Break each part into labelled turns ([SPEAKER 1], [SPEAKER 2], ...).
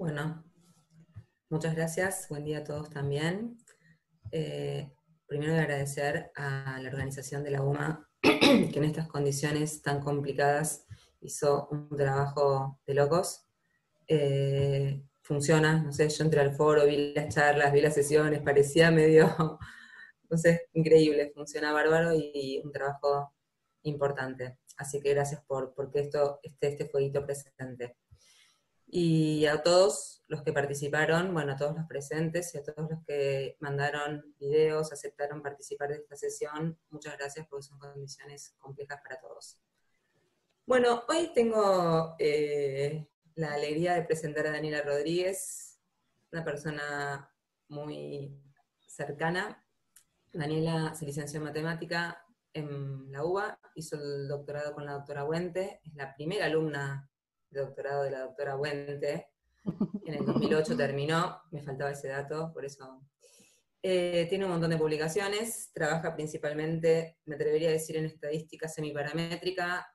[SPEAKER 1] Bueno, muchas gracias. Buen día a todos también. Primero voy a agradecer a la organización de la UMA que en estas condiciones tan complicadas hizo un trabajo de locos. Funciona, no sé, yo entré al foro, vi las charlas, vi las sesiones, parecía medio, no sé, increíble, funciona bárbaro y un trabajo importante. Así que gracias porque esto esté este fueguito presente. Y a todos los que participaron, bueno, a todos los presentes y a todos los que mandaron videos, aceptaron participar de esta sesión, muchas gracias porque son condiciones complejas para todos. Bueno, hoy tengo la alegría de presentar a Daniela Rodríguez, una persona muy cercana. Daniela se licenció en matemática en la UBA, hizo el doctorado con la doctora Wente, es la primera alumna de doctorado de la doctora Wente. En el 2008 terminó, me faltaba ese dato, por eso. Tiene un montón de publicaciones, trabaja principalmente, me atrevería a decir, en estadística semiparamétrica,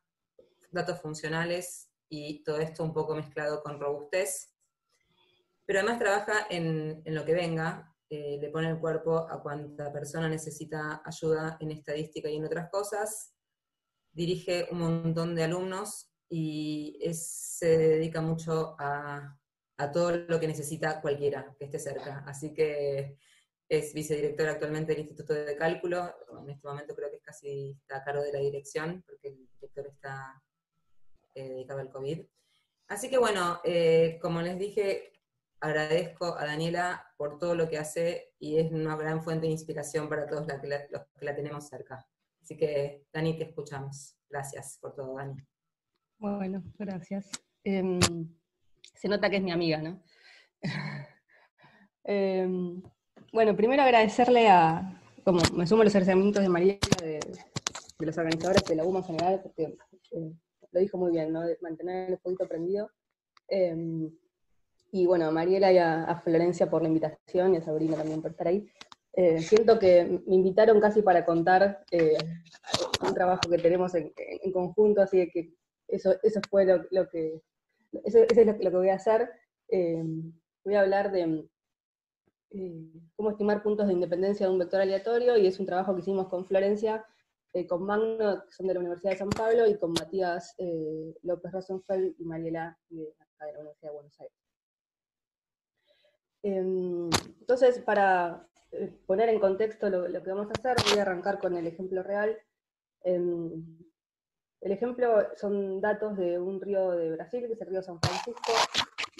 [SPEAKER 1] datos funcionales y todo esto un poco mezclado con robustez. Pero además trabaja en lo que venga, le pone el cuerpo a cuanta persona necesita ayuda en estadística y en otras cosas, dirige un montón de alumnos y se dedica mucho a todo lo que necesita cualquiera que esté cerca. Así que es vicedirectora actualmente del Instituto de Cálculo, en este momento creo que está a cargo de la dirección, porque el director está dedicado al COVID. Así que bueno, como les dije, agradezco a Daniela por todo lo que hace y es una gran fuente de inspiración para todos los que la tenemos cerca. Así que, Dani, te escuchamos. Gracias por todo, Dani.
[SPEAKER 2] Bueno, gracias. Se nota que es mi amiga, ¿no? Bueno, primero agradecerle como me sumo a los agradecimientos de María, de los organizadores de la UMA en general, porque lo dijo muy bien, ¿no? De mantener el fueguito prendido. Y bueno, a Mariela y a Florencia por la invitación, y a Sabrina también por estar ahí. Siento que me invitaron casi para contar un trabajo que tenemos en conjunto, así que eso fue lo que es lo que voy a hacer. Voy a hablar de cómo estimar puntos de independencia de un vector aleatorio, y es un trabajo que hicimos con Florencia, con Magno, que son de la Universidad de San Pablo, y con Matías López Rosenfeld y Mariela de la Universidad de Buenos Aires. Entonces, para poner en contexto lo que vamos a hacer, voy a arrancar con el ejemplo real. El ejemplo son datos de un río de Brasil, que es el río San Francisco.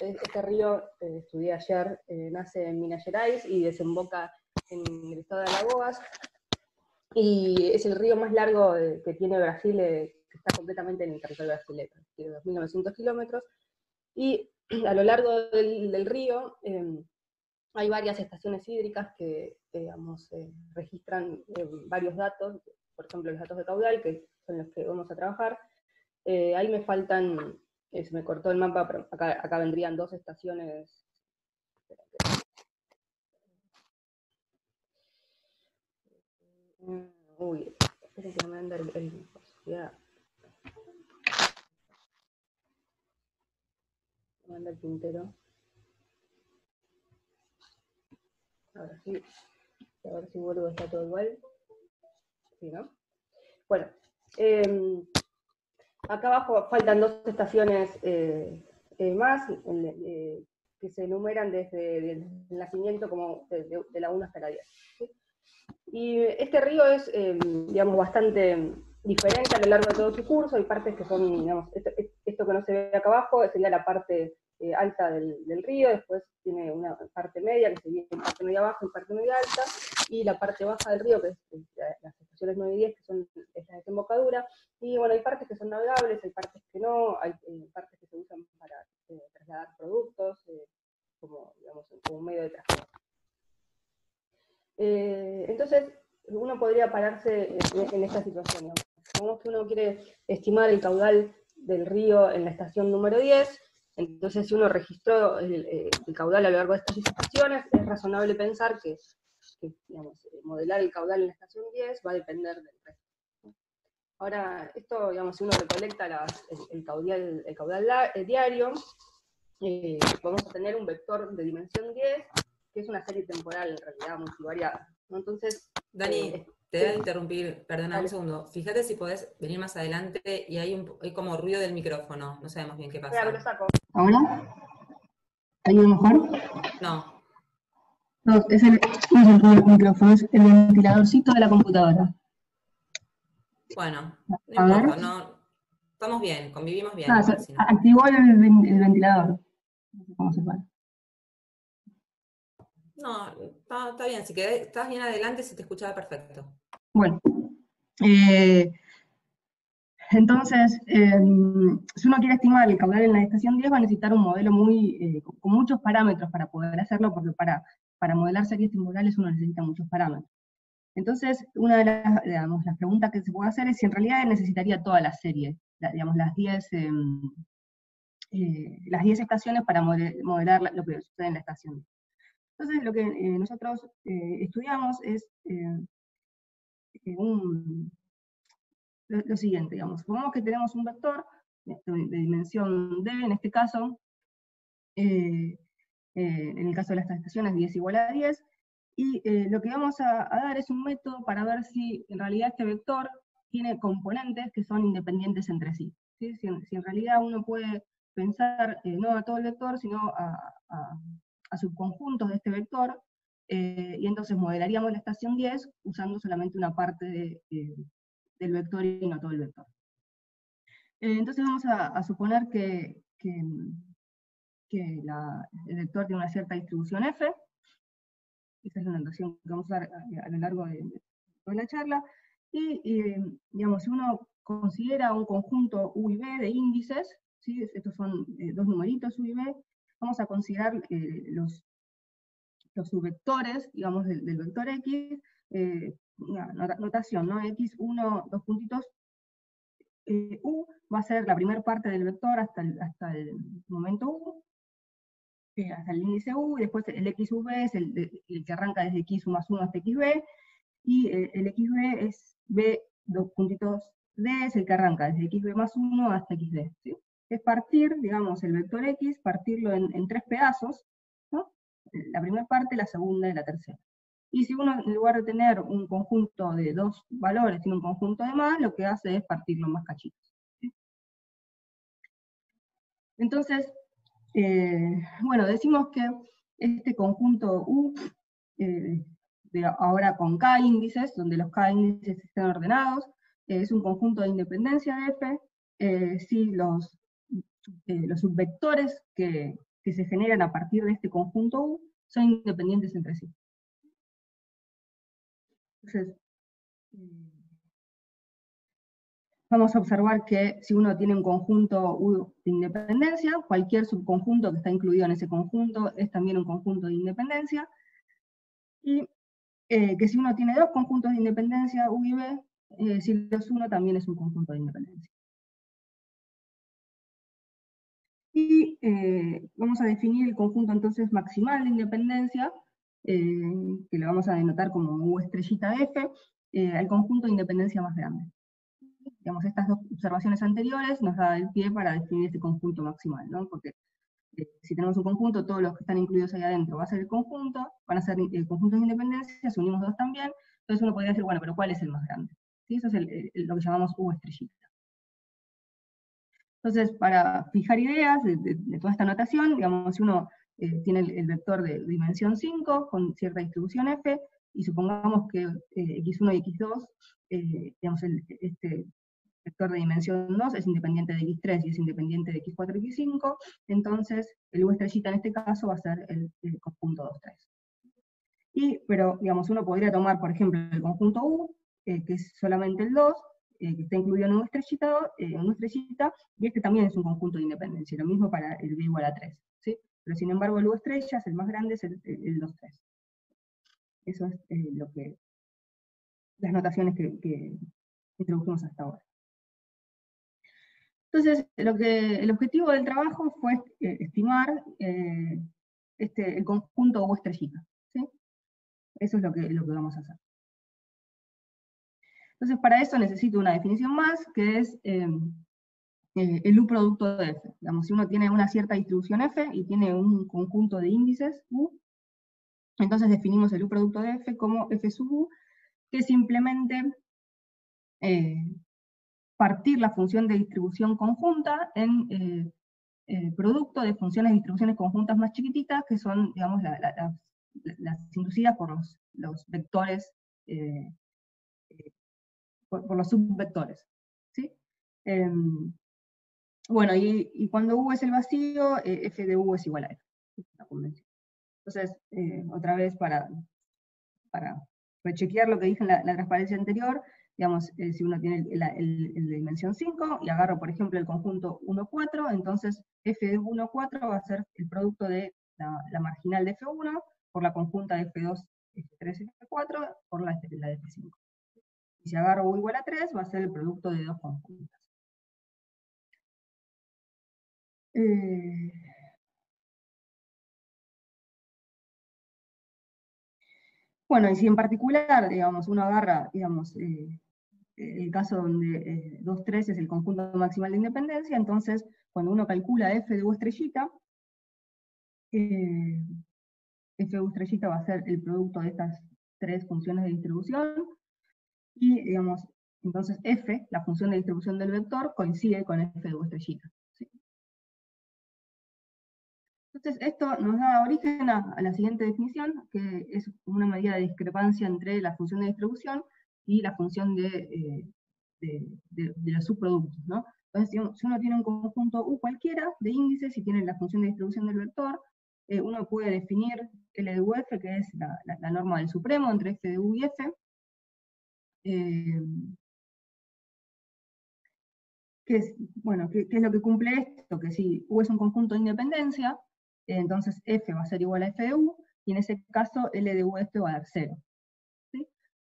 [SPEAKER 2] Este río, estudié ayer, nace en Minas Gerais y desemboca en el estado de Alagoas, y es el río más largo que tiene Brasil, que está completamente en el territorio brasileño, tiene 2.900 kilómetros, y a lo largo del río hay varias estaciones hídricas que digamos, registran varios datos, por ejemplo los datos de caudal, que son los que vamos a trabajar. Ahí me faltan, se me cortó el mapa, pero acá vendrían dos estaciones. Uy, esperen que me manda me manda el tintero. Ahora sí, a ver si vuelvo, está todo igual. Sí, ¿no? Bueno, acá abajo faltan dos estaciones más, que se enumeran desde el nacimiento como de la 1 hasta la 10. ¿Sí? Y este río es, digamos, bastante diferente a lo largo de todo su curso. Hay partes que son, digamos, esto que no se ve acá abajo sería la parte alta del río, después tiene una parte media que se divide en parte media baja y parte media alta, y la parte baja del río, que es las estaciones 9 y 10, que son esta desembocadura. Y bueno, hay partes que son navegables, hay partes que no, hay partes que se usan para trasladar productos, como, digamos, como un medio de transporte. Entonces, uno podría pararse en esta situación, ¿no? Supongamos que uno quiere estimar el caudal del río en la estación número 10, entonces si uno registró el caudal a lo largo de estas estaciones, es razonable pensar que digamos, modelar el caudal en la estación 10 va a depender del resto. Ahora, esto, digamos, si uno recolecta el caudal diario, podemos tener un vector de dimensión 10, que es una serie temporal en realidad multivariada, ¿no? Entonces,
[SPEAKER 1] Dani, te voy a
[SPEAKER 2] sí,
[SPEAKER 1] interrumpir, perdona un
[SPEAKER 2] dale.
[SPEAKER 1] segundo. Fíjate si podés venir más adelante y hay como ruido del micrófono, no sabemos bien qué
[SPEAKER 2] Espera, me lo
[SPEAKER 1] pasa.
[SPEAKER 2] saco. ¿Ahora? ¿Ahí mejor?
[SPEAKER 1] No,
[SPEAKER 2] No, no es el micrófono, es el ventiladorcito de la computadora.
[SPEAKER 1] bueno, no
[SPEAKER 2] A ver.
[SPEAKER 1] importa, no, estamos bien, convivimos bien
[SPEAKER 2] Ah,
[SPEAKER 1] igual, si no.
[SPEAKER 2] activó el ventilador. No sé cómo se para.
[SPEAKER 1] No, está bien, si estás bien adelante se te escuchaba perfecto.
[SPEAKER 2] Bueno, eh, entonces, si uno quiere estimar el caudal en la estación 10, va a necesitar un modelo con muchos parámetros para poder hacerlo, porque para modelar series temporales uno necesita muchos parámetros. Entonces, una de las preguntas que se puede hacer es si en realidad necesitaría toda la serie, digamos, las 10 estaciones para modelar lo que sucede en la estación. Entonces, lo que nosotros estudiamos es lo siguiente, digamos, supongamos que tenemos un vector de dimensión D, en este caso, en el caso de las estaciones 10 igual a 10, y lo que vamos a dar es un método para ver si en realidad este vector tiene componentes que son independientes entre sí. ¿Sí? Si en realidad uno puede pensar no a todo el vector, sino a subconjuntos de este vector, y entonces modelaríamos la estación 10 usando solamente una parte del vector y no todo el vector. Entonces vamos a suponer que el vector tiene una cierta distribución f. Esa es la notación que vamos a usar a lo largo de la charla. Y digamos, si uno considera un conjunto U y B de índices, ¿sí? Estos son dos numeritos U y B, vamos a considerar los subvectores, digamos, del vector X, una notación, ¿no? X1, dos puntitos, U va a ser la primera parte del vector hasta el momento U, hasta el índice U, y después el XV es el que arranca desde XU más 1 hasta XB, y el XB es B, dos puntitos D, es el que arranca desde XB más 1 hasta XD. ¿Sí? Es partir, digamos, el vector X, partirlo en tres pedazos, ¿no? La primera parte, la segunda y la tercera. Y si uno, en lugar de tener un conjunto de dos valores, tiene un conjunto de más, lo que hace es partirlo en más cachitos. ¿Sí? Entonces, bueno, decimos que este conjunto U, ahora con K índices, donde los K índices estén ordenados, es un conjunto de independencia de F, si los subvectores que se generan a partir de este conjunto U son independientes entre sí. Entonces, vamos a observar que si uno tiene un conjunto U de independencia, cualquier subconjunto que está incluido en ese conjunto es también un conjunto de independencia, y que si uno tiene dos conjuntos de independencia, U y B, si los uno también es un conjunto de independencia. Y vamos a definir el conjunto entonces maximal de independencia, que lo vamos a denotar como U estrellita de F, al conjunto de independencia más grande. Digamos, estas dos observaciones anteriores nos da el pie para definir este conjunto maximal, ¿no? Porque si tenemos un conjunto, todos los que están incluidos ahí adentro va a ser el conjunto, van a ser conjuntos de independencia, si unimos dos también, entonces uno podría decir, bueno, pero ¿cuál es el más grande? ¿Sí? Eso es lo que llamamos U estrellita. Entonces, para fijar ideas de toda esta notación, digamos, si uno tiene el vector de dimensión 5 con cierta distribución f, y supongamos que x1 y x2, digamos, este vector de dimensión 2 es independiente de x3 y es independiente de x4 y x5, entonces el U estrellita en este caso va a ser el conjunto 2, 3. Pero, digamos, uno podría tomar, por ejemplo, el conjunto U, que es solamente el 2, que está incluido en una estrellita, y este también es un conjunto de independencia, lo mismo para el B igual a 3. ¿Sí? Pero sin embargo el U estrella, el más grande, es el 2, 3. Eso es las notaciones que introdujimos hasta ahora. Entonces, el objetivo del trabajo fue estimar el conjunto U estrellita. ¿Sí? Eso es lo que vamos a hacer. Entonces, para eso necesito una definición más, que es el U producto de F. Digamos, si uno tiene una cierta distribución F y tiene un conjunto de índices U, entonces definimos el U producto de F como F sub U, que es simplemente partir la función de distribución conjunta en producto de funciones de distribuciones conjuntas más chiquititas, que son, digamos, las inducidas por los vectores, por los subvectores. ¿Sí? Bueno, y cuando U es el vacío, F de U es igual a F, la convención. Entonces, otra vez para rechequear lo que dije en la transparencia anterior, digamos, si uno tiene el de dimensión 5, y agarro, por ejemplo, el conjunto 1, 4, entonces F de 1, 4 va a ser el producto de la marginal de F1 por la conjunta de F2, F3 y F4 por la de F5. Y si agarro U igual a 3, va a ser el producto de dos conjuntas. Bueno, y si en particular, digamos, uno agarra, digamos, el caso donde 2, 3 es el conjunto maximal de independencia, entonces cuando uno calcula F de U estrellita, F de U estrellita va a ser el producto de estas tres funciones de distribución, y digamos, entonces F, la función de distribución del vector, coincide con F de U estrellita. ¿Sí? Entonces esto nos da origen a la siguiente definición, que es una medida de discrepancia entre la función de distribución y la función de los subproductos, ¿no? Entonces, si uno tiene un conjunto U cualquiera de índices y tiene la función de distribución del vector, uno puede definir L de UF, que es la norma del supremo entre F de U y F, bueno, ¿qué es lo que cumple esto? Que si U es un conjunto de independencia, entonces F va a ser igual a F de U, y en ese caso L de UF va a dar 0. ¿Sí?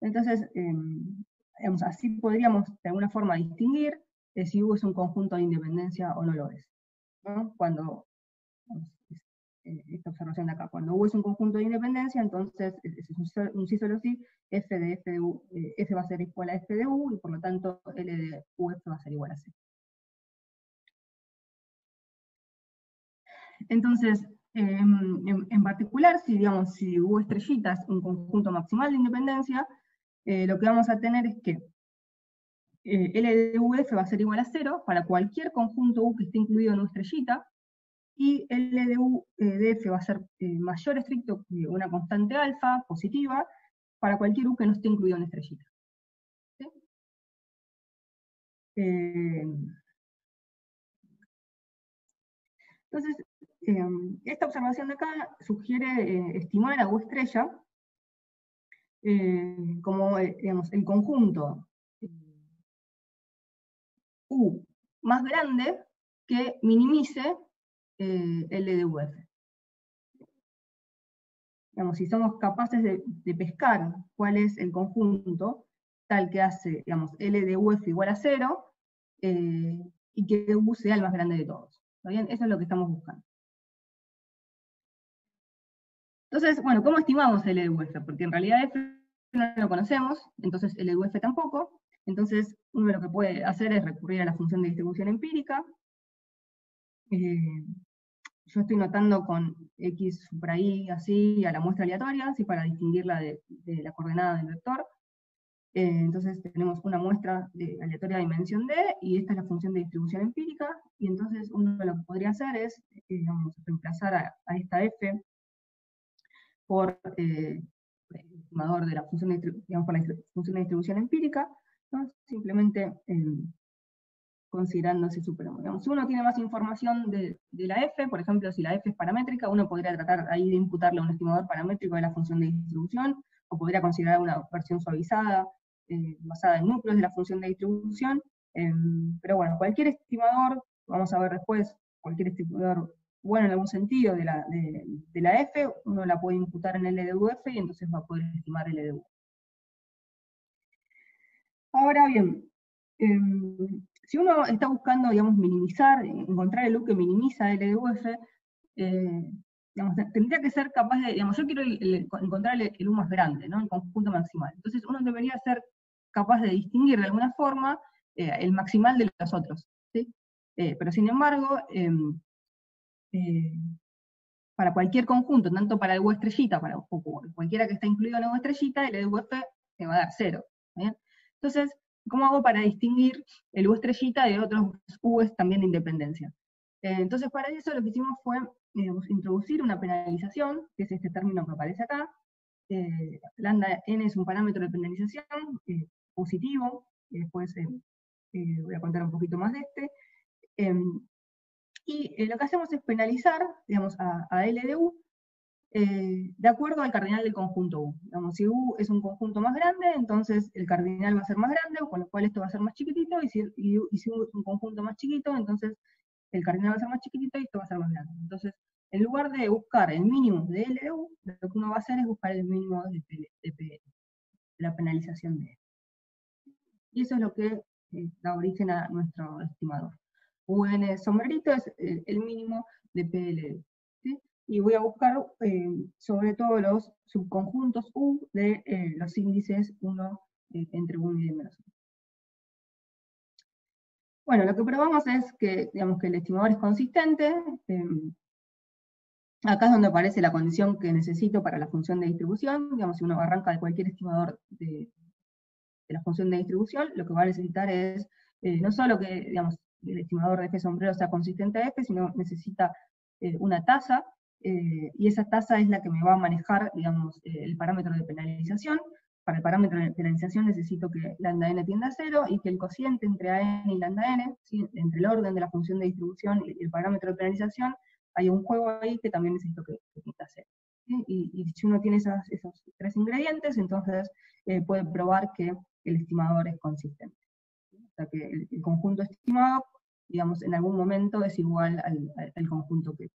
[SPEAKER 2] Entonces, digamos, así podríamos de alguna forma distinguir si U es un conjunto de independencia o no lo es, ¿no? Cuando, esta observación de acá, cuando U es un conjunto de independencia, entonces es un sí solo sí, F de F de U, F va a ser igual a F de U, y por lo tanto L de UF va a ser igual a C. Entonces, en particular, digamos, si U estrellita es un conjunto maximal de independencia, lo que vamos a tener es que L de UF va a ser igual a 0 para cualquier conjunto U que esté incluido en U estrellita, y L de U de F va a ser mayor estricto que una constante alfa positiva para cualquier U que no esté incluido en estrellita. ¿Sí? Entonces, esta observación de acá sugiere estimar a U estrella como digamos, el conjunto U más grande que minimice L de UF. Digamos, si somos capaces de pescar cuál es el conjunto tal que hace, digamos, L de UF igual a 0, y que U sea el más grande de todos. ¿Está bien? Eso es lo que estamos buscando. Entonces, bueno, ¿cómo estimamos L de UF? Porque en realidad F no lo conocemos, entonces L de UF tampoco. Entonces, uno lo que puede hacer es recurrir a la función de distribución empírica. Yo estoy notando con X supra I, así, a la muestra aleatoria, así para distinguirla de la coordenada del vector. Entonces tenemos una muestra aleatoria de dimensión D, y esta es la función de distribución empírica, y entonces uno lo que podría hacer es, digamos, reemplazar a esta F por el estimador de la función de, digamos, por la función de distribución empírica, ¿no? Simplemente considerando ese supremo. Digamos, si uno tiene más información de la F, por ejemplo, si la F es paramétrica, uno podría tratar ahí de imputarle un estimador paramétrico de la función de distribución, o podría considerar una versión suavizada, basada en núcleos de la función de distribución, pero bueno, cualquier estimador, vamos a ver después, cualquier estimador bueno en algún sentido de la F, uno la puede imputar en L de UF, y entonces va a poder estimar L de UF. Ahora bien, si uno está buscando, digamos, minimizar, encontrar el U que minimiza L de UF, digamos, tendría que ser capaz de, digamos, yo quiero encontrar el U más grande, ¿no? El conjunto maximal. Entonces uno debería ser capaz de distinguir de alguna forma el maximal de los otros, ¿sí? Pero sin embargo, para cualquier conjunto, tanto para el U estrellita, o cualquiera que está incluido en el U estrellita, el EDUF te va a dar 0. ¿Bien? Entonces, ¿cómo hago para distinguir el U estrellita de otros U's también de independencia? Entonces, para eso lo que hicimos fue introducir una penalización, que es este término que aparece acá. Lambda n es un parámetro de penalización positivo, después voy a contar un poquito más de este. Y lo que hacemos es penalizar, digamos, a L de U de acuerdo al cardinal del conjunto U. Digamos, si U es un conjunto más grande, entonces el cardinal va a ser más grande, con lo cual esto va a ser más chiquitito, y si U es un conjunto más chiquito, entonces el cardinal va a ser más chiquitito y esto va a ser más grande. Entonces, en lugar de buscar el mínimo de L de U, lo que uno va a hacer es buscar el mínimo de PL, la penalización de L. Y eso es lo que da origen a nuestro estimador. UN sombrerito es el mínimo de PL. ¿Sí? Y voy a buscar sobre todo los subconjuntos U de los índices 1 entre 1 y menos 1. Bueno, lo que probamos es que, digamos, que el estimador es consistente. Acá es donde aparece la condición que necesito para la función de distribución. Digamos, si uno arranca de cualquier estimador de la función de distribución, lo que va a necesitar es no solo que, digamos, el estimador de F sombrero sea consistente a F, sino necesita una tasa, y esa tasa es la que me va a manejar, digamos, el parámetro de penalización. Para el parámetro de penalización necesito que lambda n tienda a 0, y que el cociente entre AN y lambda n, ¿sí? Entre el orden de la función de distribución y el parámetro de penalización, hay un juego ahí que también necesito que tienda a 0. ¿Sí? Y si uno tiene esos tres ingredientes, entonces puede probar que el estimador es consistente. O sea que el conjunto estimado, digamos, en algún momento es igual al conjunto que...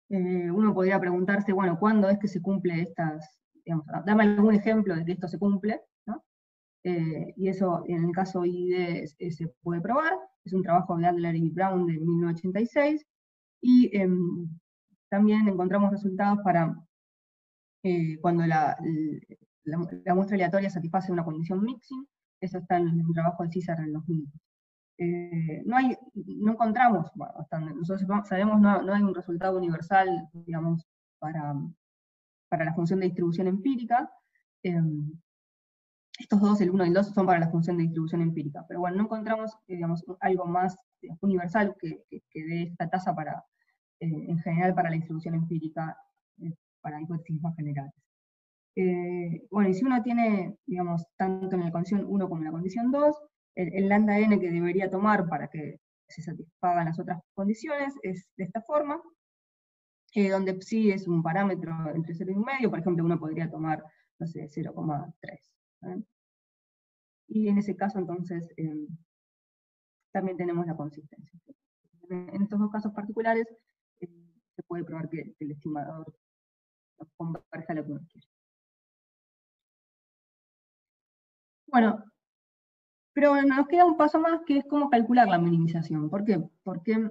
[SPEAKER 2] uno podría preguntarse, bueno, ¿cuándo es que se cumple estas, digamos, dame algún ejemplo de que esto se cumple, ¿no? Y eso, en el caso ID, se puede probar. Es un trabajo de Adler y Brown de 1986, y también encontramos resultados para cuando la muestra aleatoria satisface una condición mixing. Eso está en un trabajo de César en el 2000. No encontramos, bueno, hasta nosotros sabemos, no hay un resultado universal, digamos, para la función de distribución empírica. Estos dos, el 1 y el 2, son para la función de distribución empírica, pero bueno, no encontramos, digamos, algo más universal que dé esta tasa para, en general, para la distribución empírica, para hipótesis más generales. Bueno, y si uno tiene, digamos, tanto en la condición 1 como en la condición 2, el lambda n que debería tomar para que se satisfagan las otras condiciones es de esta forma, donde psi es un parámetro entre 0 y 1,5, por ejemplo, uno podría tomar, no sé, 0,3. Y en ese caso, entonces, también tenemos la consistencia. En estos dos casos particulares, se puede probar que el estimador converja a lo que uno quiere. Bueno, pero nos queda un paso más, que es cómo calcular la minimización. ¿Por qué? Porque,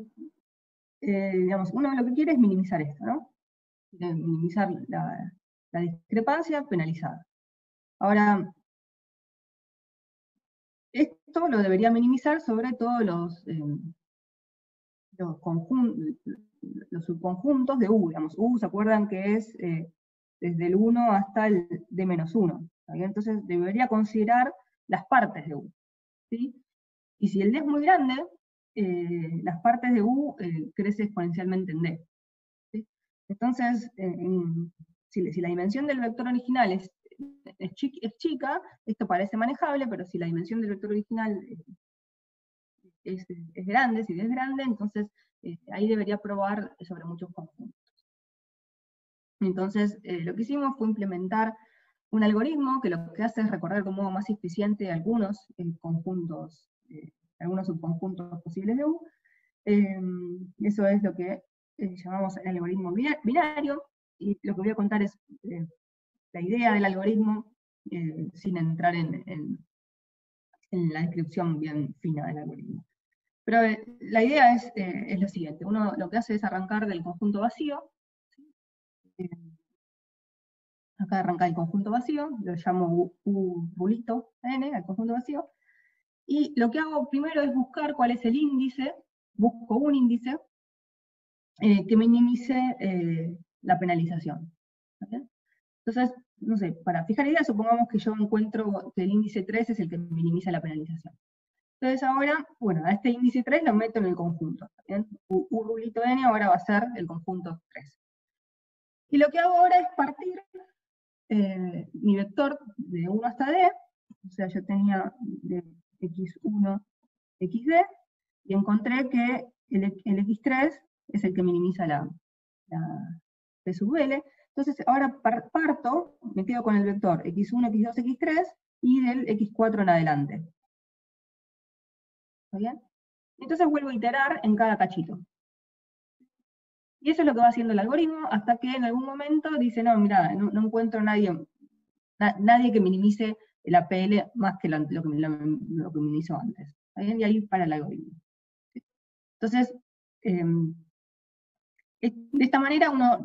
[SPEAKER 2] digamos, uno lo que quiere es minimizar esto, ¿no? Minimizar la discrepancia penalizada. Ahora, esto lo debería minimizar sobre todo los subconjuntos de U. Digamos, U, ¿se acuerdan que es desde el 1 hasta el D-1? Entonces debería considerar las partes de U. ¿Sí? Y si el D es muy grande, las partes de U crecen exponencialmente en D. ¿Sí? Entonces, si la dimensión del vector original es chica, esto parece manejable, pero si la dimensión del vector original es grande, si D es grande, entonces ahí debería probar sobre muchos conjuntos. Entonces, lo que hicimos fue implementar un algoritmo que lo que hace es recorrer de un modo más eficiente algunos conjuntos, algunos subconjuntos posibles de U. Eso es lo que llamamos el algoritmo binario, y lo que voy a contar es la idea del algoritmo, sin entrar en la descripción bien fina del algoritmo. Pero la idea es lo siguiente: uno lo que hace es arrancar del conjunto vacío. Acá arranca el conjunto vacío, lo llamo U bulito n, el conjunto vacío, Y lo que hago primero es buscar cuál es el índice, busco un índice que minimice la penalización. ¿Okay? Entonces, no sé, para fijar ideas, supongamos que yo encuentro que el índice 3 es el que minimiza la penalización. Entonces ahora, bueno, a este índice 3 lo meto en el conjunto. U rulito n ahora va a ser el conjunto 3. Y lo que hago ahora es partir mi vector de 1 hasta d, o sea, yo tenía de x1, xd, y encontré que el x3 es el que minimiza la p sub l. Entonces ahora parto, me quedo con el vector x1, x2, x3, y del x4 en adelante. ¿Está bien? Entonces vuelvo a iterar en cada cachito. Y eso es lo que va haciendo el algoritmo, hasta que en algún momento dice, no, mira, no encuentro nadie que minimice la PL más que lo que minimizó antes. ¿Está bien? Y ahí para el algoritmo. Entonces, de esta manera uno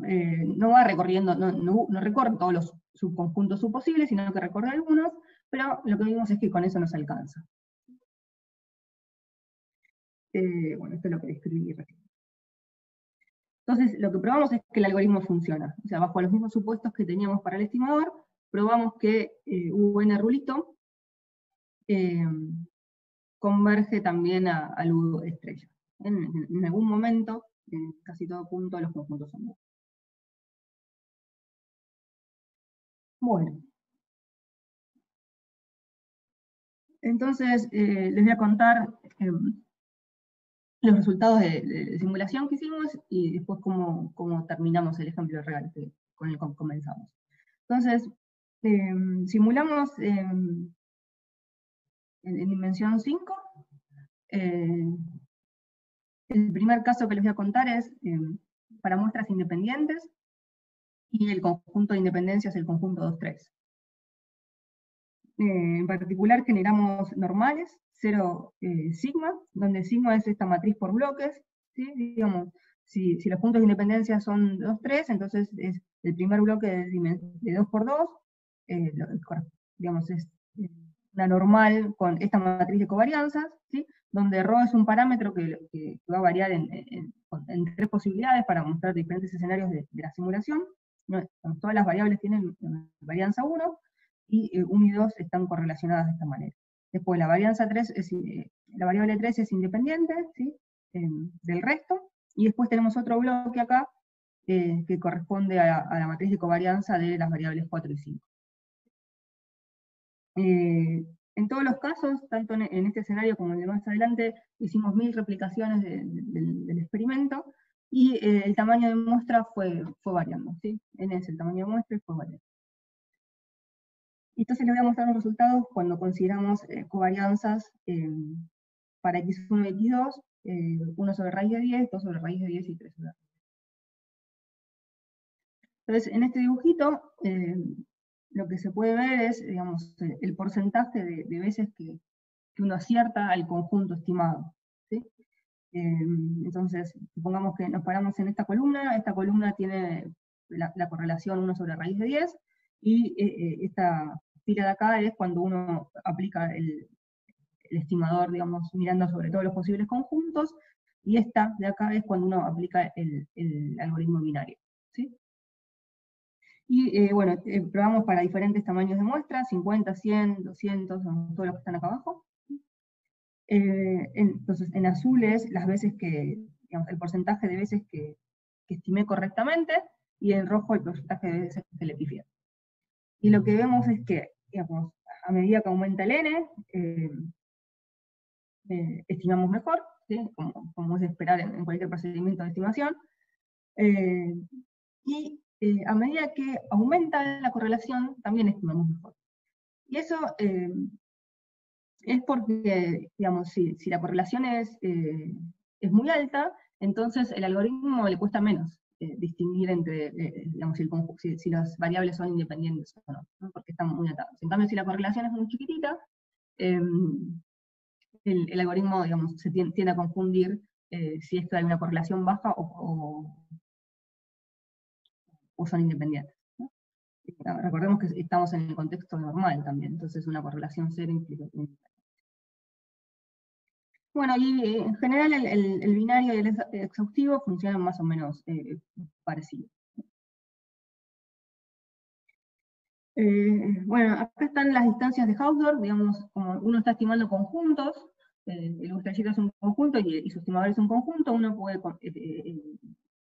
[SPEAKER 2] no va recorriendo, no recorre todos los subconjuntos subposibles, sino que recorre algunos, pero lo que vimos es que con eso nos alcanza. Bueno, esto es lo que describí recién. Entonces, lo que probamos es que el algoritmo funciona. O sea, bajo los mismos supuestos que teníamos para el estimador, probamos que UN rulito converge también al U estrella. En algún momento, en casi todo punto, los conjuntos son buenos. Bueno. Entonces, les voy a contar los resultados de simulación que hicimos y después cómo terminamos el ejemplo real con el que comenzamos. Entonces, simulamos en dimensión 5. El primer caso que les voy a contar es para muestras independientes, y el conjunto de independencia es el conjunto 2,3. En particular generamos normales, 0 sigma, donde sigma es esta matriz por bloques, ¿sí? Digamos, si los puntos de independencia son 2, 3, entonces es el primer bloque de 2 por 2, digamos, es una normal con esta matriz de covarianzas, ¿sí? Donde ρ es un parámetro que va a variar en 3 posibilidades para mostrar diferentes escenarios de la simulación. ¿No? Todas las variables tienen varianza 1, y 1 y 2 están correlacionadas de esta manera. Después la varianza 3 la variable 3 es independiente, ¿sí? Del resto, y después tenemos otro bloque acá que corresponde a la matriz de covarianza de las variables 4 y 5. En todos los casos, tanto en este escenario como en el de más adelante, hicimos 1000 replicaciones del experimento, y el tamaño de muestra fue variando, ¿sí? N es el tamaño de muestra y fue variando. Entonces les voy a mostrar los resultados cuando consideramos covarianzas para x1 y x2, 1 sobre raíz de 10, 2 sobre raíz de 10 y 3 sobre raíz de 10. Entonces, en este dibujito, lo que se puede ver es, digamos, el porcentaje de veces que uno acierta al conjunto estimado, ¿sí? Entonces, supongamos que nos paramos en esta columna tiene la correlación 1 sobre raíz de 10, y esta fila de acá es cuando uno aplica el estimador, digamos, mirando sobre todos los posibles conjuntos, y esta de acá es cuando uno aplica el algoritmo binario, ¿sí? Y bueno, probamos para diferentes tamaños de muestra, 50, 100, 200, todos los que están acá abajo. Entonces, en azul es las veces que, digamos, el porcentaje de veces que estimé correctamente, y en rojo el porcentaje de veces que le pifié. Y lo que vemos es que, digamos, a medida que aumenta el n, estimamos mejor, ¿sí? Como es de esperar en cualquier procedimiento de estimación. Y a medida que aumenta la correlación, también estimamos mejor. Y eso es porque, digamos, si la correlación es muy alta, entonces el algoritmo le cuesta menos distinguir entre, digamos, si las variables son independientes o no, ¿no? Porque están muy atadas. En cambio, si la correlación es muy chiquitita, el algoritmo, digamos, se tiende a confundir si esto hay una correlación baja o son independientes, ¿no? Recordemos que estamos en el contexto normal también, entonces una correlación cero implica Bueno, y en general el binario y el exhaustivo funcionan más o menos parecidos. Bueno, acá están las distancias de Hausdorff, digamos, como uno está estimando conjuntos, el ultrayito es un conjunto y su estimador es un conjunto, uno puede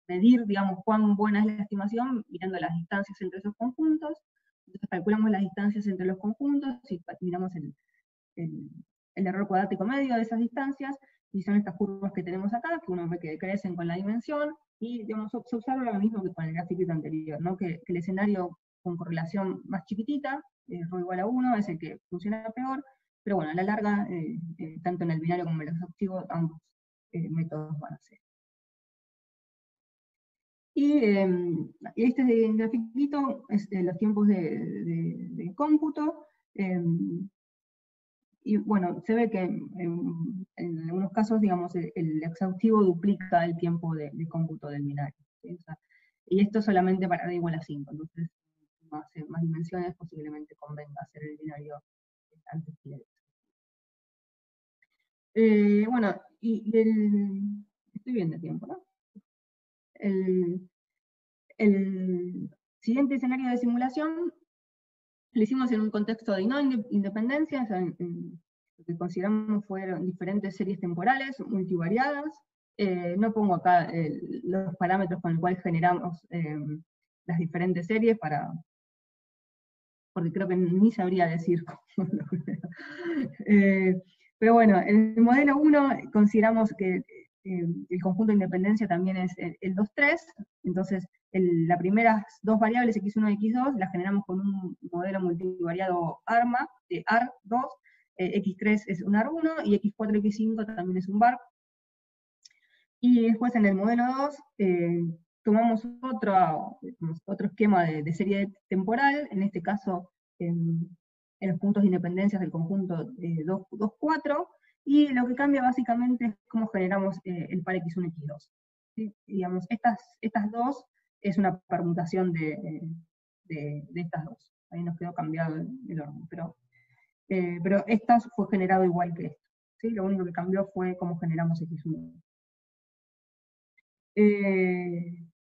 [SPEAKER 2] medir, digamos, cuán buena es la estimación mirando las distancias entre esos conjuntos. Entonces calculamos las distancias entre los conjuntos y miramos el error cuadrático medio de esas distancias, y son estas curvas que tenemos acá, que uno ve que crecen con la dimensión, y digamos, se observa lo mismo que con el gráfico anterior, ¿no? Que el escenario con correlación más chiquitita, ρ igual a 1, es el que funciona peor, pero bueno, a la larga, tanto en el binario como en el exhaustivo, ambos métodos van a ser. Y este grafiquito es los tiempos de cómputo, y bueno, se ve que en algunos casos, digamos, el exhaustivo duplica el tiempo de cómputo del binario, ¿sí? O sea, y esto solamente para d igual a 5, entonces más dimensiones posiblemente convenga hacer el binario antes que bueno, estoy bien de tiempo, ¿no? El siguiente escenario de simulación lo hicimos en un contexto de no independencia, o sea, lo que consideramos fueron diferentes series temporales multivariadas. No pongo acá los parámetros con los cuales generamos las diferentes series, porque creo que ni sabría decir cómo lo pero bueno, en el modelo 1 consideramos que el conjunto de independencia también es el 2,3, entonces las primeras dos variables x1 y x2 las generamos con un modelo multivariado ARMA, de AR2, x3 es un AR1, y x4 y x5 también es un VAR. Y después en el modelo 2 tomamos otro esquema de serie temporal, en este caso en los puntos de independencia del conjunto 2, 2, 4, y lo que cambia básicamente es cómo generamos el par x1, x2. ¿Sí? Digamos, estas dos es una permutación de estas dos. Ahí nos quedó cambiado el orden, pero esta fue generado igual que esto. ¿Sí? Lo único que cambió fue cómo generamos x1.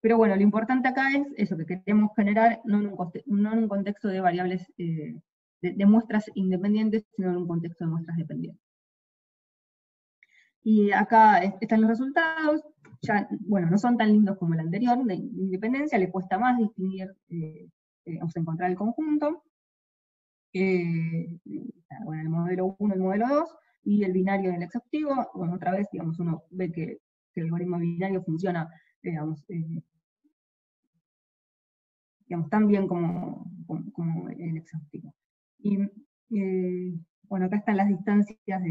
[SPEAKER 2] Pero bueno, lo importante acá es eso, que queremos generar no en un contexto de variables, de muestras independientes, sino en un contexto de muestras dependientes. Y acá están los resultados, ya, bueno, no son tan lindos como el anterior, de independencia, le cuesta más distinguir, vamos a encontrar el conjunto, bueno, el modelo 1, el modelo 2, y el binario del exhaustivo, bueno, otra vez, digamos, uno ve que el algoritmo binario funciona, digamos, tan bien como el exhaustivo. Y bueno, acá están las distancias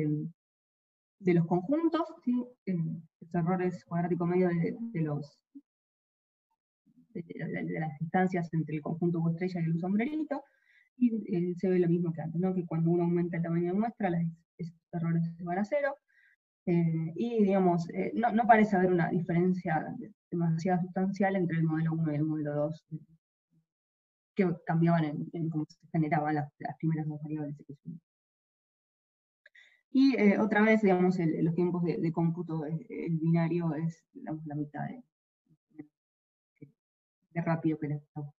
[SPEAKER 2] de los conjuntos, ¿sí? Los errores cuadrático medio de las distancias entre el conjunto U estrella y el U sombrerito, y se ve lo mismo que antes, ¿no? Que cuando uno aumenta el tamaño de muestra, esos errores se van a cero, y digamos, no parece haber una diferencia demasiado sustancial entre el modelo 1 y el modelo 2, que cambiaban en cómo se generaban las primeras dos variables de x1. Y otra vez, digamos, los tiempos de cómputo, el binario es la mitad de rápido que el exhaustivo.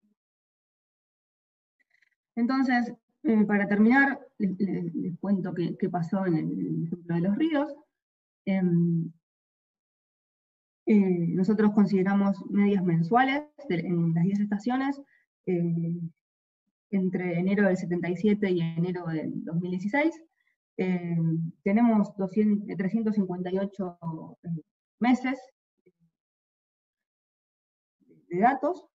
[SPEAKER 2] Entonces, para terminar, les cuento qué pasó en el ejemplo de los ríos. Nosotros consideramos medias mensuales en las 10 estaciones, entre enero del 77 y enero del 2016. Tenemos 358 meses de datos.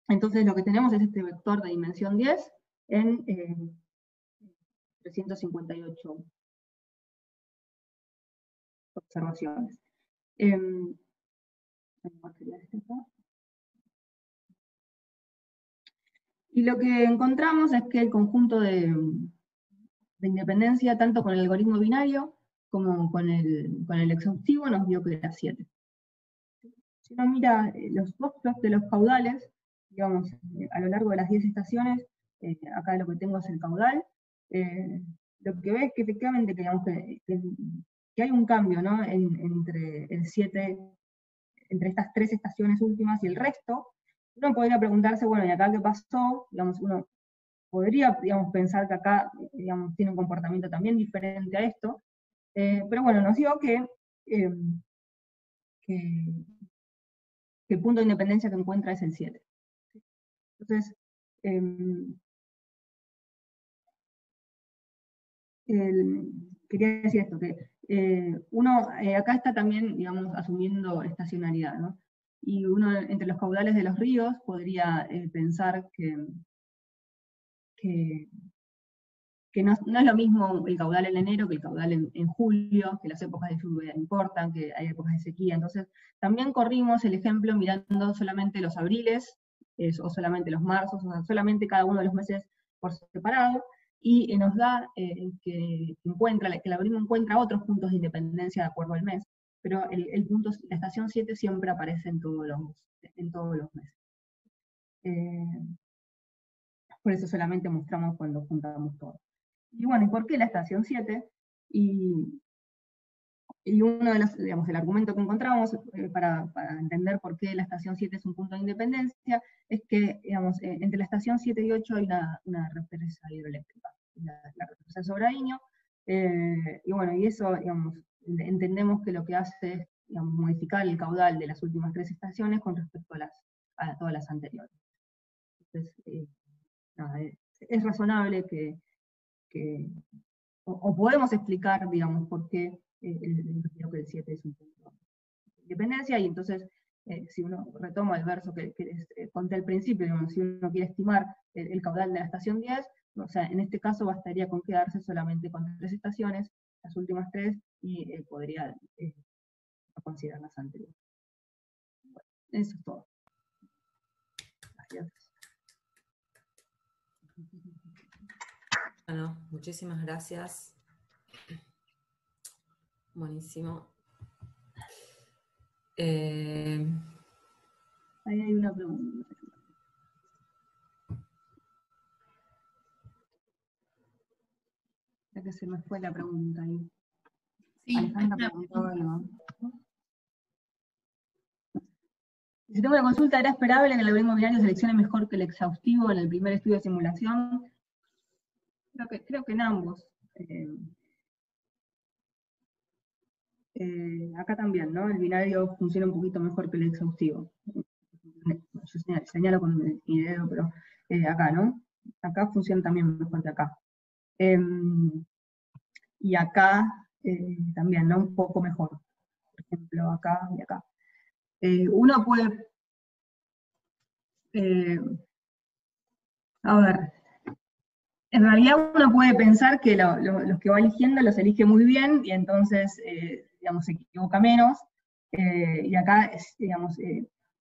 [SPEAKER 2] Entonces lo que tenemos es este vector de dimensión 10 en 358 observaciones. Y lo que encontramos es que el conjunto de independencia, tanto con el algoritmo binario como con el exhaustivo, nos dio que era 7. Si uno mira los dos plots de los caudales, digamos, a lo largo de las 10 estaciones, acá lo que tengo es el caudal, lo que ve es que efectivamente digamos, que que hay un cambio, ¿no? Entre el 7, entre estas 3 estaciones últimas y el resto. Uno podría preguntarse, bueno, ¿y acá qué pasó? Digamos, uno podría, digamos, pensar que acá, digamos, tiene un comportamiento también diferente a esto, pero bueno, nos dio eh, que, que el punto de independencia que encuentra es el 7. Entonces, quería decir esto, que uno acá está también, digamos, asumiendo estacionalidad, ¿no? Y uno entre los caudales de los ríos podría pensar que, que no es lo mismo el caudal en enero que el caudal en julio, que las épocas de lluvia importan, que hay épocas de sequía. Entonces, también corrimos el ejemplo mirando solamente los abriles, o solamente los marzos, o sea, solamente cada uno de los meses por separado, y nos da que el algoritmo encuentra otros puntos de independencia de acuerdo al mes, pero la estación 7 siempre aparece en todos los meses. Por eso solamente mostramos cuando juntamos todo. Y bueno, ¿y por qué la estación 7? Y uno de los, digamos, el argumento que encontramos para entender por qué la estación 7 es un punto de independencia, es que, digamos, entre la estación 7 y 8 hay una represa hidroeléctrica, la represa de Sobradiño, y bueno, y eso, digamos, entendemos que lo que hace es, digamos, modificar el caudal de las últimas 3 estaciones con respecto a todas las anteriores. Entonces, nada, es razonable que o podemos explicar, digamos, por qué creo que el 7 es un punto de independencia, y entonces, si uno retoma el verso que conté al principio, digamos, si uno quiere estimar el caudal de la estación 10, o sea, en este caso bastaría con quedarse solamente con 3 estaciones, las últimas 3, y podría no considerar las anteriores. Bueno, eso es todo. Gracias.
[SPEAKER 1] Bueno, muchísimas gracias. Buenísimo.
[SPEAKER 2] Ahí hay una pregunta. Ya que se me fue la pregunta ahí.
[SPEAKER 3] Sí,
[SPEAKER 2] Alejandra preguntó algo. Si tengo una consulta, ¿era esperable que el algoritmo binario seleccione mejor que el exhaustivo en el primer estudio de simulación? Creo que en ambos. Acá también, ¿no? El binario funciona un poquito mejor que el exhaustivo. Yo señalo con mi dedo, pero acá, ¿no? Acá funciona también mejor que acá. Y acá también, ¿no? Un poco mejor. Por ejemplo, acá y acá. Uno puede... a ver, en realidad uno puede pensar que los que va eligiendo los elige muy bien, y entonces, digamos, se equivoca menos, y acá, digamos,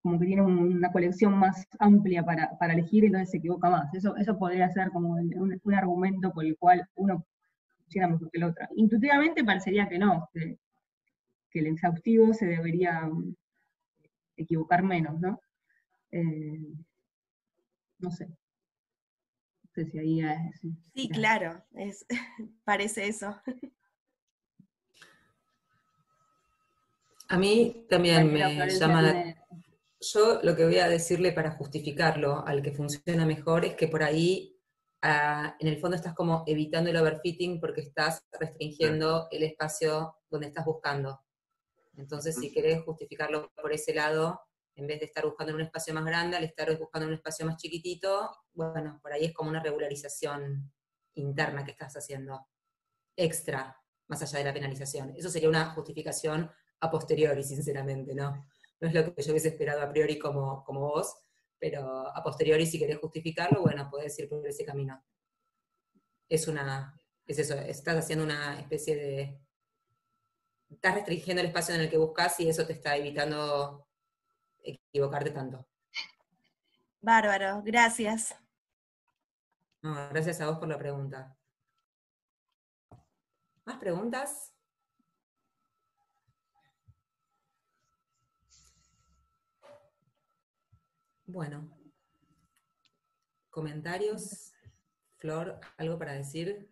[SPEAKER 2] como que tiene una colección más amplia para elegir, entonces se equivoca más. Eso podría ser como un argumento por el cual uno funciona mejor que el otro. Intuitivamente parecería que no, que el exhaustivo se debería equivocar menos, ¿no? No sé. No sé si ahí es...
[SPEAKER 3] Sí, claro, parece eso.
[SPEAKER 1] A mí también
[SPEAKER 2] La
[SPEAKER 1] me
[SPEAKER 2] Florencia
[SPEAKER 1] llama
[SPEAKER 2] tiene...
[SPEAKER 1] Yo lo que voy a decirle para justificarlo al que funciona mejor es que por ahí, en el fondo estás como evitando el overfitting porque estás restringiendo el espacio donde estás buscando. Entonces, si querés justificarlo por ese lado, en vez de estar buscando en un espacio más grande, al estar buscando en un espacio más chiquitito, bueno, por ahí es como una regularización interna que estás haciendo, extra, más allá de la penalización. Eso sería una justificación a posteriori, sinceramente, ¿no? No es lo que yo hubiese esperado a priori como vos, pero a posteriori, si querés justificarlo, bueno, podés ir por ese camino. Es eso, estás haciendo una especie de... Estás restringiendo el espacio en el que buscas y eso te está evitando equivocarte tanto.
[SPEAKER 3] Bárbaro, gracias.
[SPEAKER 1] No, gracias a vos por la pregunta. ¿Más preguntas? Bueno. ¿Comentarios? Flor, ¿algo para decir?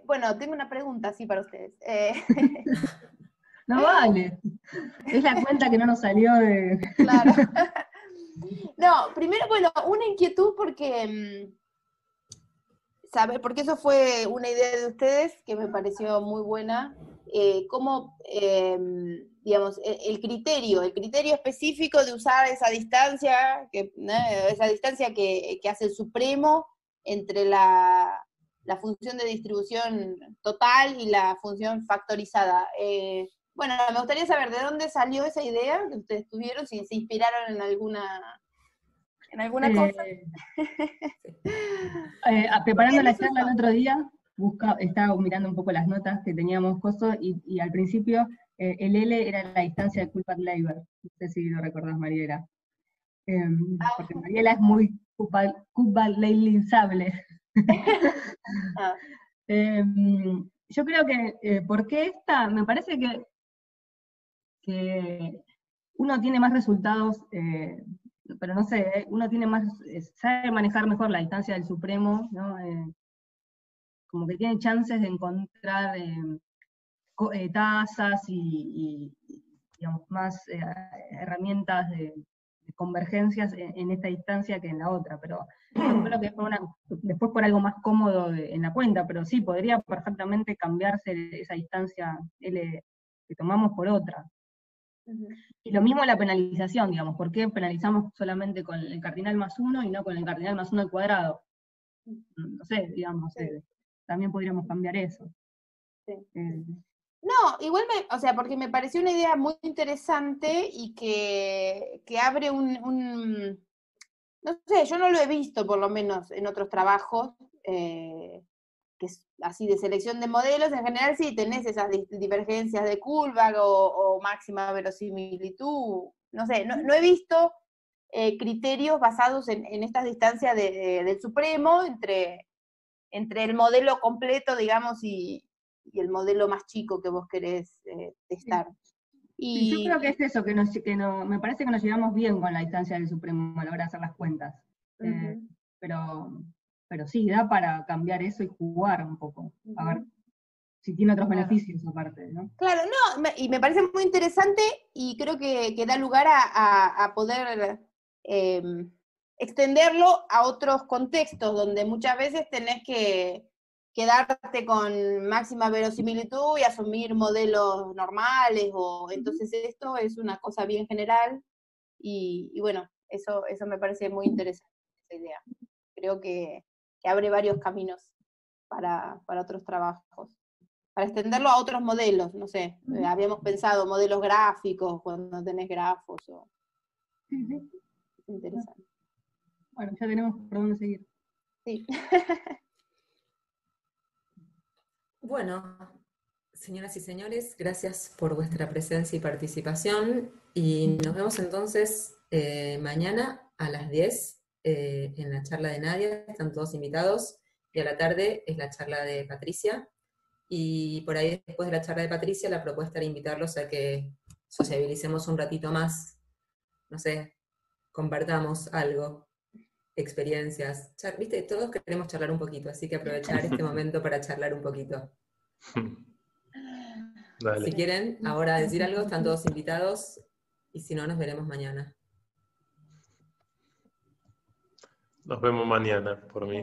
[SPEAKER 4] Bueno, tengo una pregunta así para ustedes.
[SPEAKER 5] No vale. Es la cuenta que no nos salió de...
[SPEAKER 4] Claro. No, primero, bueno, una inquietud porque, porque eso fue una idea de ustedes que me pareció muy buena. Cómo, digamos, el criterio específico de usar esa distancia, que hace el Supremo entre la función de distribución total y la función factorizada. Bueno, me gustaría saber de dónde salió esa idea que ustedes tuvieron, si se inspiraron en alguna cosa.
[SPEAKER 5] Preparando la charla el otro día, estaba mirando un poco las notas que teníamos y al principio el L era la distancia de Culbach Leiber. No sé si lo recordás, Mariela. Porque Mariela es muy Culbach-Leibnizable. Yo creo que, ¿por qué esta? Me parece que uno tiene más resultados, pero no sé, uno tiene más, sabe manejar mejor la distancia del Supremo, ¿no? Como que tiene chances de encontrar tasas y digamos, más herramientas de convergencias en esta distancia que en la otra, pero yo creo que después por algo más cómodo en la cuenta, pero sí, podría perfectamente cambiarse esa distancia L que tomamos por otra. Y lo mismo la penalización, digamos, ¿por qué penalizamos solamente con el cardinal más 1 y no con el cardinal más 1 al cuadrado? No sé, digamos,
[SPEAKER 4] Sí.
[SPEAKER 5] También podríamos cambiar eso.
[SPEAKER 4] Sí. No, igual porque me pareció una idea muy interesante y que abre no sé, yo no lo he visto por lo menos en otros trabajos, que es así de selección de modelos. En general sí tenés esas divergencias de Kullback o máxima verosimilitud, no sé, no he visto criterios basados en estas distancias del Supremo entre el modelo completo, digamos, y el modelo más chico que vos querés testar.
[SPEAKER 5] Sí, yo creo que es eso, me parece que nos llevamos bien con la distancia del Supremo a la hora de hacer las cuentas. Pero sí, da para cambiar eso y jugar un poco. A ver si tiene otros beneficios aparte, ¿no?
[SPEAKER 4] Claro, no, y me parece muy interesante y creo que da lugar a poder extenderlo a otros contextos donde muchas veces tenés que quedarte con máxima verosimilitud y asumir modelos normales, entonces esto es una cosa bien general y bueno, eso me parece muy interesante, esa idea. Creo que abre varios caminos para otros trabajos, para extenderlo a otros modelos, no sé, habíamos pensado modelos gráficos, cuando tenés grafos, interesante.
[SPEAKER 5] Bueno, ya tenemos por dónde seguir.
[SPEAKER 4] Sí.
[SPEAKER 1] Bueno, señoras y señores, gracias por vuestra presencia y participación, y nos vemos entonces mañana a las 10 en la charla de Nadia, están todos invitados, y a la tarde es la charla de Patricia, y por ahí después de la charla de Patricia la propuesta era invitarlos a que sociabilicemos un ratito más, no sé, compartamos algo, experiencias, viste, todos queremos charlar un poquito, así que aprovechar este momento para charlar un poquito.
[SPEAKER 6] Dale.
[SPEAKER 1] Si quieren ahora decir algo, están todos invitados, y si no, nos veremos mañana.
[SPEAKER 6] Nos vemos mañana, por mí.